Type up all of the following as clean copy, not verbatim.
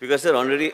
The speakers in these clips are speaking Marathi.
बिकॉज सर ऑलरेडी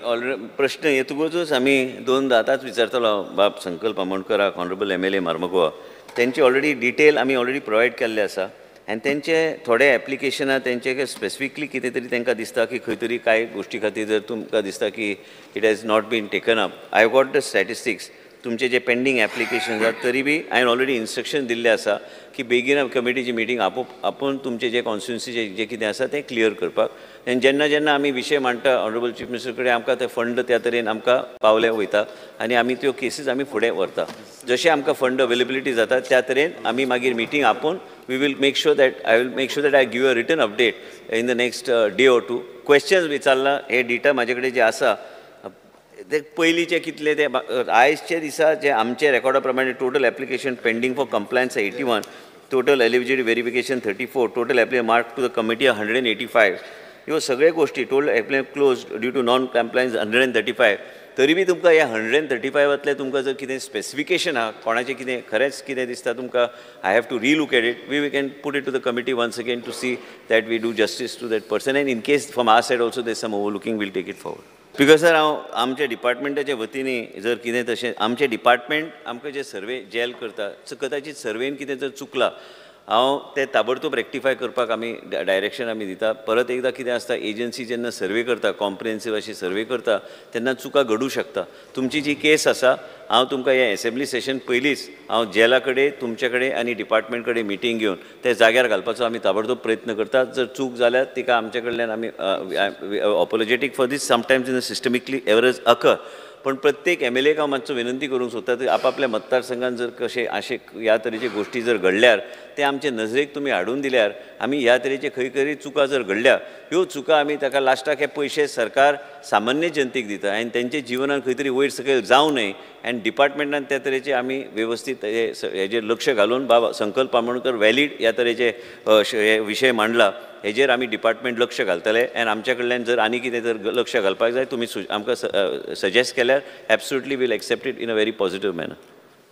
प्रश्न येतकूच आम्ही दोनदा आतांच विचारतलो बाब संकल्प आमोणकराक ऑनरेबल MLA मार्मुगोवा त्यांची ऑलरेडी डिटेल आम्ही ऑलरेडी प्रोवायड केल्ले आसा आनी तेंचे थोडे एप्लिकेशनां तेंचे स्पेसिफिकली कितें तरी तांकां दिसता की खंय तरी कांय गोश्टी खातीर जर तुमकां दिसता की it has not been taken up. I got the statistics तुमचे जे पेंडींग एप्लिकेशन्स आहात तरी बी हांवें ऑलरेडी इन्स्ट्रक्शन दिल्ले आसा की बेगीन कमिटीची मिटींग आपूण तुमचे जे कॉन्स्टिट्युन्सीचे जे कितें आसा तें क्लियर करपाक. आनी जेन्ना जेन्ना आमी विशय मांडटा ऑनरेबल चीफ मिनिस्टर कडेन आमकां ते फंड त्या तरेन आमकां पावले वयता आनी आमी त्यो केसीस आमी फुडें व्हरता. जशें आमकां फंड अवेलेबिलिटी जाता त्या तरेन आमी मागीर मिटींग आपोवन we will make sure that I give a written update in the next day or two. Questions विचारला हे डिटा म्हाजे कडेन जे आसा ते पयलींचे कितले ते आयजचे दिसा जे आमचे रेकॉर्डा प्रमाणे total application pending for compliance 81, total eligibility verification 34, total application mark to the committee 185. ह्यो सगळे गोष्टी total application close due to non compliance 135. तरी बी तुमकां ह्या 135तले तुमकां जर कितें स्पेसिफिकेशन आहा कोणाचें कितें खरेंच कितें दिसता तुमकां I have to relook at it we can put it to the committee once again to see that we do justice to that person and in case from our side also there some overlooking will take it forward. Because sir हांव आमच्या डिपार्टमेंटाच्या वतीनी जर कितें तशें आमचें डिपार्टमेंट आमकां जे सर्वे जेल करता कदाचित सर्वेन कितें जर चुकलां हांव ते ताबडतोब रेक्टिफाय करपाक आमी डायरेक्शन आमी दिता. परत एकदां कितें आसता एजन्सी जेन्ना सर्वे करता कॉम्प्रिहेन्सीव अशी सर्वे करता तेन्ना चुका घडूं शकता. तुमची जी केस आसा हांव तुमकां हे असेंब्ली सेशन पयलींच हांव जेला कडेन तुमचे कडेन आनी डिपार्टमेंट कडेन मिटींग घेवन ते जाग्यार घालपाचो आमी ताबडतोब प्रयत्न करतात. जर चूक जाल्यार तिका आमचे कडल्यान आमी apologetic for this sometimes in systemically errors occur. पण प्रत्येक MLA हांव मातसो विनंती करूंक सोदता की आपापल्या मतदारसंघात जर कशे अशे ह्या तरेचे गोश्टी जर घडल्यार ते आमचे नजरेक तुमी हाडून दिल्यार आमी ह्या तरेचे खंय खंय चुका जर घडल्या ह्यो चुका आमी ताका लास्टाक हे पयशे सरकार सामान्य जनतेक दिता आनी तेंचे जिवनान खंय तरी वयर सकयल जावं न्हय आनी डिपार्टमेंटान त्या तरेचे आमी वेवस्थीत हेजेर लक्ष घालून बाबा संकल्प आमोणकर वॅलीड ह्या तरेचे विशय मांडला हेजेर आमी डिपार्टमेंट लक्ष घालतले आनी आमच्या कडल्यान जर आनी कितें जर लक्ष घालपाक जाय तुमी आमकां सजेस्ट केल्यार absolutely will accept it in a very positive manner.